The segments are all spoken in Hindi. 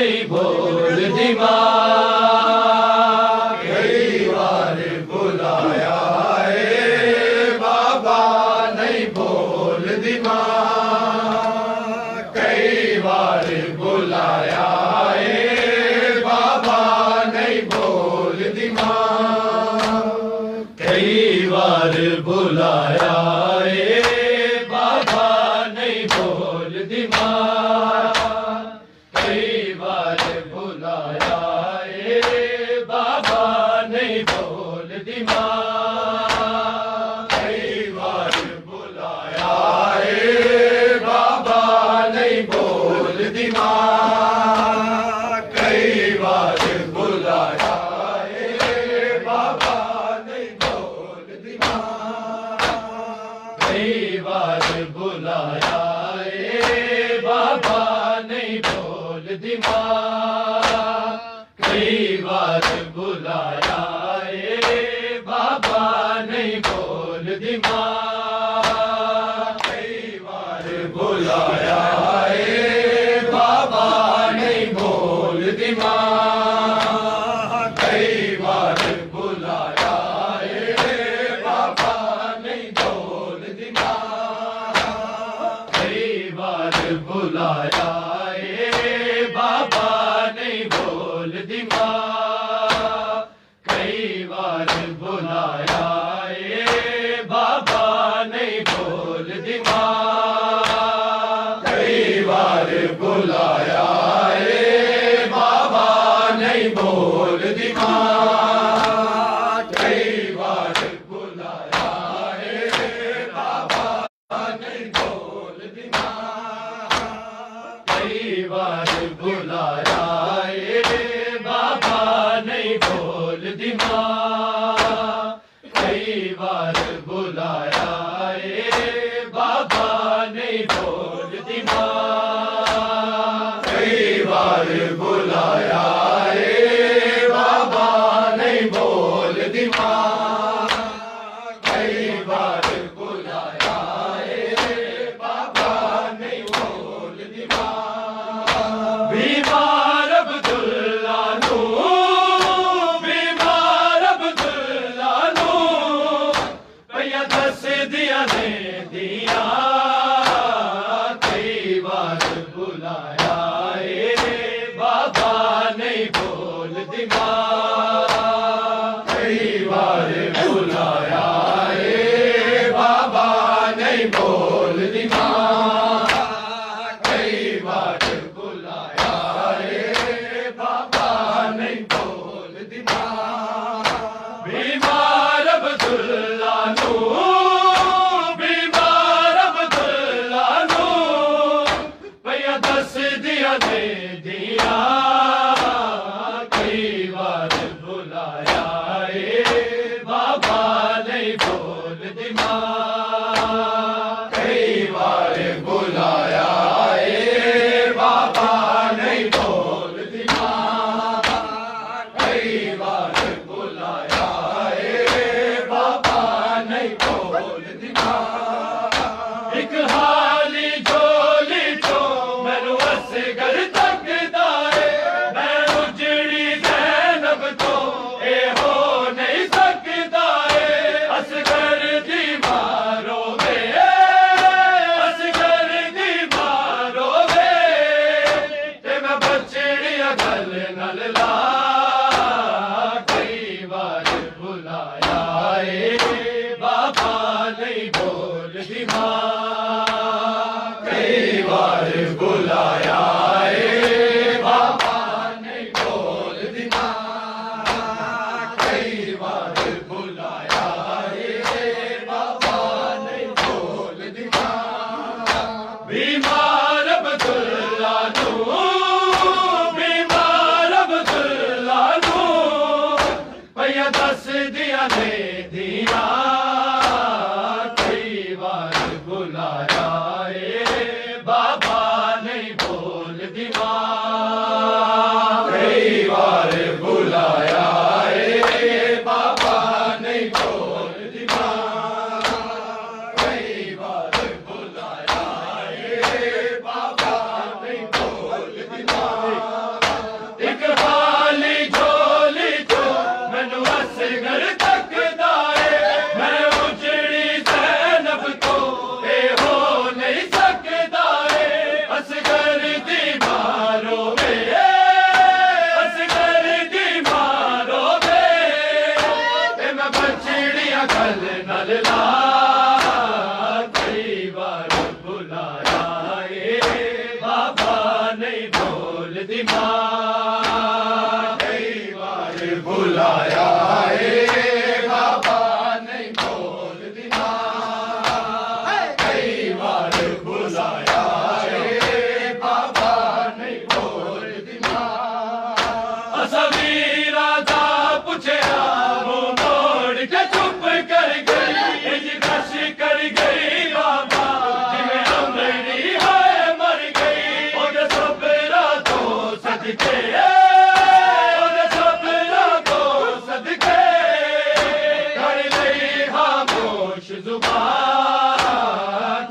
नहीं बोलदी माँ। कई बार बुलाया है बाबा नहीं बोलदी माँ। कई बार बुलाया है बाबा नहीं बोलदी माँ। कई बार बुलाया ए बाबा नहीं बोलदी माँ। कई बार बुलाया ए बाबा नहीं बोलदी माँ। कई बार बुलाया है बाबा नहीं बोलदी माँ। कई बार बुलाया है बाबा नहीं बोलदी माँ। कई बार बुलाया ए बाबा नहीं बोलदी माँ। कई बार बुलाया ए बाबा नहीं बोलदी माँ। कई बार बुलाया है बाबा नहीं बोलदी माँ। कई बार बुलाया है बाबा नहीं बोलदी माँ। कई बार बुलाया ए बाबा नहीं बोलदी माँ। कई बार बुलाया ए बाबा नहीं बोलदी माँ। कई बार बुलाया है बाबा नहीं बोलदी माँ। कई बार बुलाया है बाबा नहीं बोलदी माँ। कई बार बुलाया ए बाबा नहीं बोलदी माँ। कई बार बुलाया ए बाबा नहीं बोलदी माँ। कई बार बुलाया है बाबा नहीं बोलदी माँ। कई बार बुलाया है बाबा नहीं बोलदी माँ। बीमार अब्दुल्ला नू, बीमार अब्दुल्ला नू, भैया दस दिया ने दिया। कई बार बुलाया ए बाबा नहीं बोलदी माँ। कई बार बुलाया है बाबा नहीं बोलदी माँ। कई बार बुलाया है बाबा नहीं बोलदी माँ। बीमार अब्दुल्ला नू, बीमार अब्दुल्ला नू, भैया दस दिया दे दिया। कई बार बुलाया ए बाबा नहीं बोलदी माँ। कई बार बुलाया है बाबा नहीं बोलदी माँ। कई बार बुलाया है बाबा नहीं बोलदी माँ। एक हाली झोली चो मैनू असगर तकदा ए, मैं उजड़ी ज़ैनब तो ए हो नहीं सकदा ए। असगर दी मारो वे, असगर दी मारो वे, ते मैं बचड़िया गल नल ला। कई बार बुलाया ए बाबा नहीं बोलदी माँ। कई बार बुलाया है बाबा नहीं बोलदी माँ। कई बार बुलाया है बाबा नहीं बोलदी माँ। बीमार अब्दुल्ला नू, बीमार अब्दुल्ला नू, भैया दस दिया ने दिया। कई बार बुलाया ए बाबा नहीं बोलदी माँ। कई बार बुलाया है बाबा नहीं बोलदी माँ। कई बार बुलाया है बाबा नहीं बोलदी माँ। दी मां, कई बार बुलाया है बाबा नहीं बोलती मां, कई बार बुलाया है बाबा नहीं बोलती मां। सवीरा था पूछे वो मोड़ के चुप कर गई, कश कर गई बाबा जिमें अमरी है मर गई। ओदे सबरा तो सदके, ओदे सबरा तो सदके कर लई खामोश जुबान।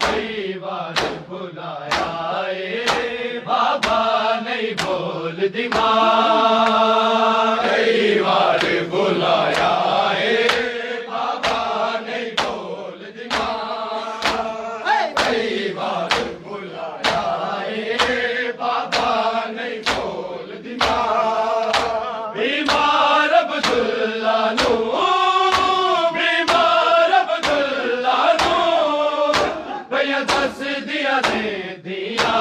कई बार बुलाया है बाबा नहीं बोलती मां, कई बार बुलाया है बाबा नहीं बोलती मां, कई बार बुलाया है बाबा नहीं बोलती मां। बीमार अब्दुल्ला नू, बीमार अब्दुल्ला नू भैया दस दिया दे दिया।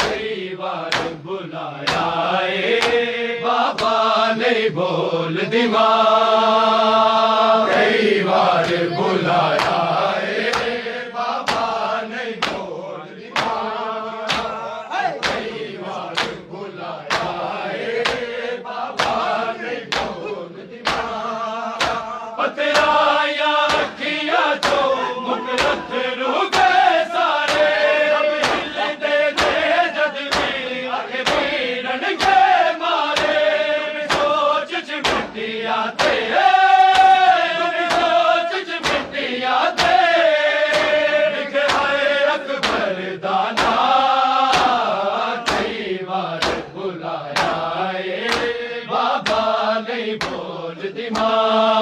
कई बार बुलाया है बाबा नहीं बोलती मां, कई बार बुलाया है बाबा नहीं बोलती मां, कई बार बुलाया है बाबा नहीं बोलती मां। पतराया अखियां चो मुकरत रुके सारे, अब हिल दे दे जद भी आखे पीरन के मारे। सोच च मिट्टिया थे, सोच च मिट्टिया थे लिखे है अकबर दाना। कई बार बुलाया है बाबा नहीं बोलती मां,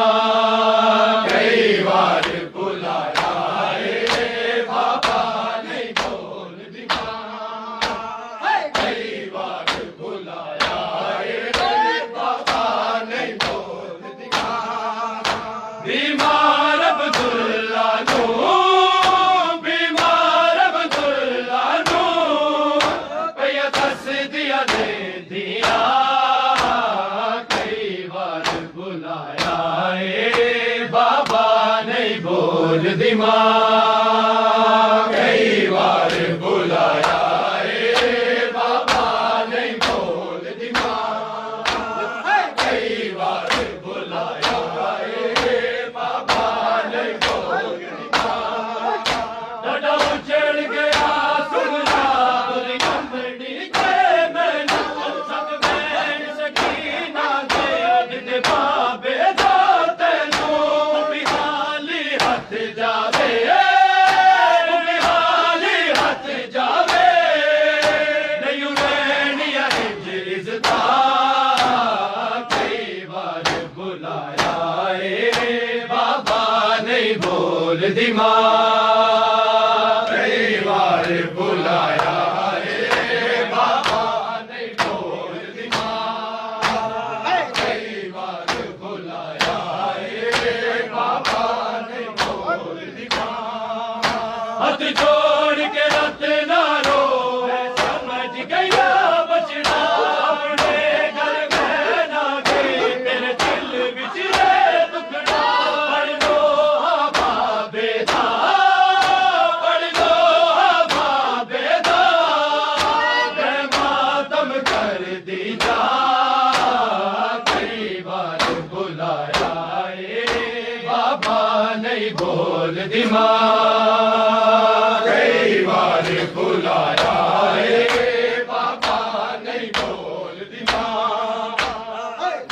कई बार बुलाया है बाबा नहीं बोलती मां, कई बार बुलाया है बाबा नहीं बोलती मां। बीमार अब्दुल्ला नू, बीमार अब्दुल्ला नू भैया दस दिया दे दिया। कई बार बुलाया है बाबा नहीं बोलती मां, कई बार बुलाया है बाबा नहीं बोलती मां, कई बार बुलाया है बाबा नहीं बोलती मां। डडा उछल गया सुगला तुझी कंबड़ी के मैनू, सब बैन सकीना दे जिते बाबे दा तैनू। बिहाली हथ जावे, बिहाली हथ जावे नहीं रहनिया हिज इज़्ज़ता। कई बार बुलाया है बाबा नहीं बोलती मां, कई बार बुलाया है बाबा नहीं बोलती मां, कई बार बुलाया है बाबा नहीं बोलती मां। हाथ जोड़ के रत ना रो, मैं समझ गया बचना अपने घर में ना गई तेरे दिल विच रे दुखड़ा। पढ़ लो हवा बेदा, पढ़ लो हवा बेदा मैं मातम कर दी जा। कई बार बुलाया है बाबा नहीं बोलती मां, कई बार बुलाया है बाबा नहीं बोलती मां,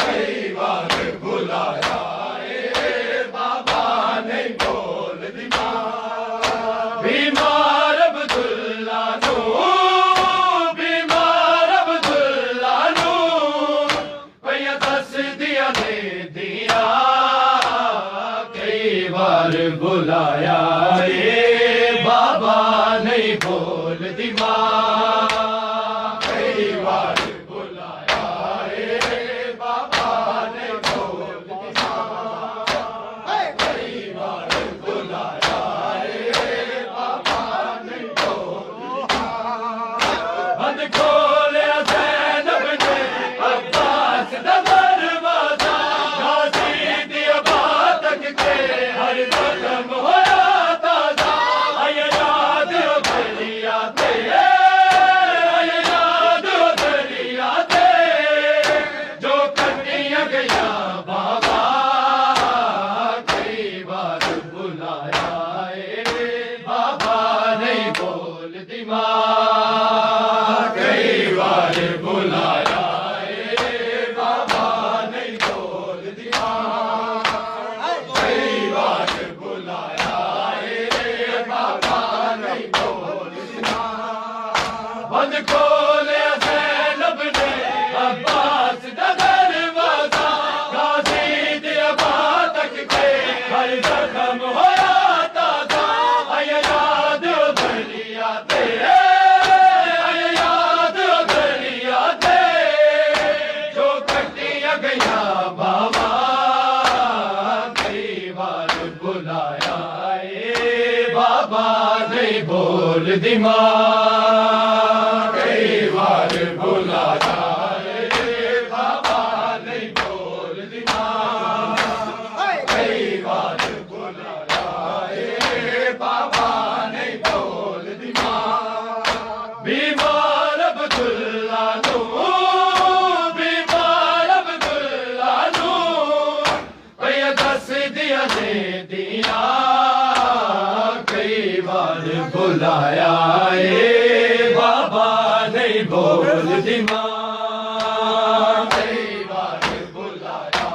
कई बार बुलाया है बाबा नहीं बोलती मां। बीमार अब्दुल्ला नू, बीमार अब्दुल्ला नू भैया दस दिया दे दिया। कई बार बुलाया है बोल दी मां कई बार बुलाया रे बाबा नहीं बोल दी मां कई बार बुलाया रे बाबा नहीं बोल दी मां बीमार अब्दुल्ला नू बीमार अब्दुल्ला नू भैया दस दिया दे दिया कई बार बुलाया ए बाबा नहीं बोल दी मां कई बार बुलाया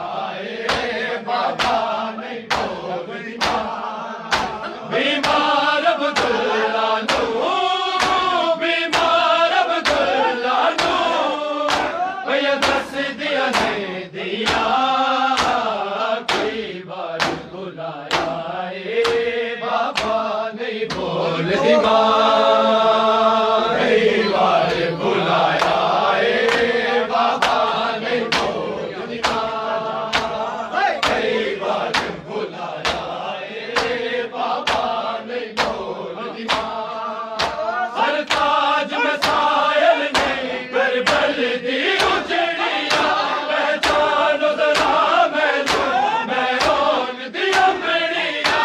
ए बाबा नहीं बोल दी मां बीमार अब्दुल्ला नू बीमार अब्दुल्ला नू भैया दस दिया दे दिया कई बार बुलाया ए बाबा नहीं बोल दी मां कई बार बुलाया ए बाबा नहीं बोल दी मां कई बार बुलाया ए बाबा नहीं बोल दी मां सरताज में सायल नहीं कर बल दी उजड़िया पहचानो जरा मैं रोन दिया मेरिया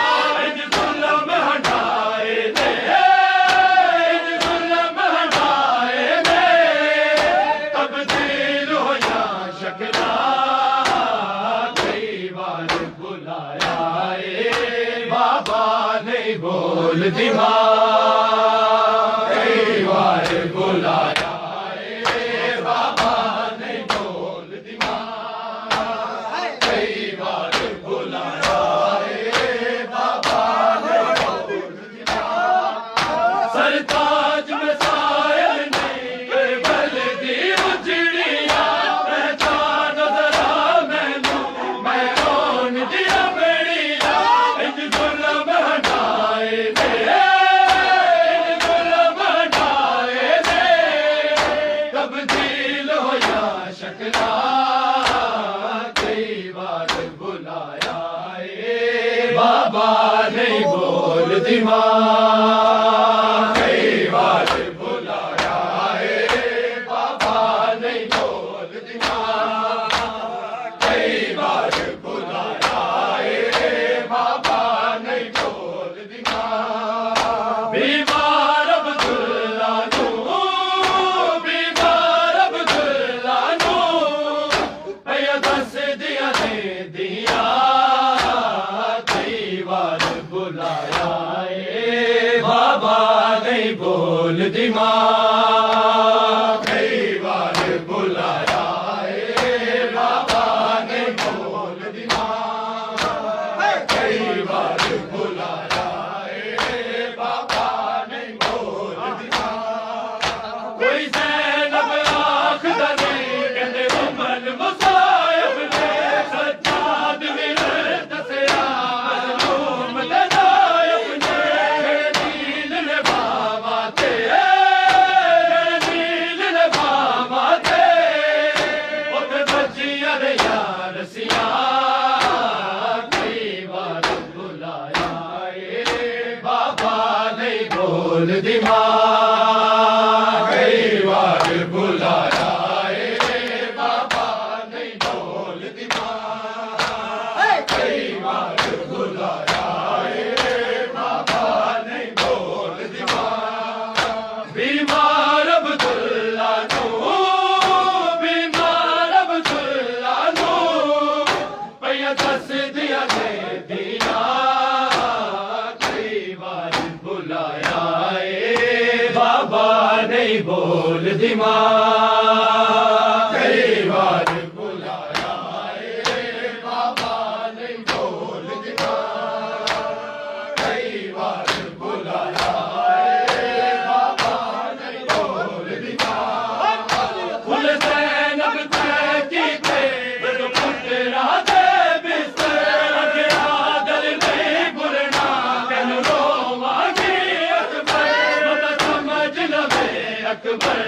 इन जुल्म हटाए दे इन जुल्म हटाए दे तब्दील हो या शक्ला कई बार बुलाया ए बाबा नहीं बोल दी मां कई बार बुलाया ए बाबा नहीं बोल दी मां कई बार बुलाया ए बाबा नहीं बोल दी मां सरताज में सायल नहीं कर बल दी उजड़िया पहचानो जरा मैनू मैं कौन दिया मेरिया इन जुल्म हटाए दे इन जुल्म हटाए दे तब्दील हो या शक्ला कई बार बुलाया ए बाबा नहीं बोल दी मां कई बार बुलाया ए बाबा नहीं बोल दी मां कई बार बुलाया ए बाबा नहीं बोल दी मां बीमार अब्दुल्ला नू बीमार अब्दुल्ला नू भैया दस दिया दे दिया कई बार बुलाया ए बाबा नहीं बोल दी मां कई बार बुलाया ए बाबा नहीं बोल दी मां कई बार बुलाया ए बाबा नहीं बोल दी मां कोई ज़ैनब आखदा नहीं कहंदे उमर मुसायब ने सज्जाद विरद दसिया मज़लूम दे नायब ने नील ने बाबा ते नील ने बाबा ते उते बजिया रे यार सिया कई बार बुलाया ए बाबा नहीं बोल दी मां कई बार बुलाया ए बाबा नहीं बोल दी मां कई बार बुलाया ए बाबा नहीं बोल दी मां बीमार अब्दुल्ला नू बीमार अब्दुल्ला नू भैया दस दिया दे दिया कई बार बुलाया ए बाबा नहीं बोल दी मां कई बार बुलाया ए बाबा नहीं बोल दी मां कई बार बुलाया ए बाबा नहीं बोल दी मां फुल ज़ैनब तय कीते जो पुत्रा दे बिस्तर अगे आदर नहीं भुलना कैनू रोवांगी अकबर मत समझ लवे अकबर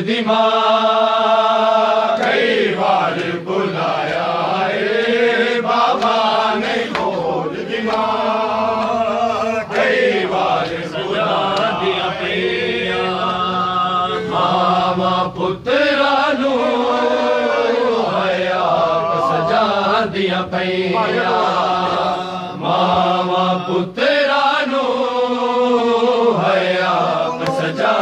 दी मां कई बार बुलाया है बाबा नहीं बोलदी मां कई बार बुलाया दिया पैया मावा पुत्रा नू हयात सजा दिया पैया मावा पुत्र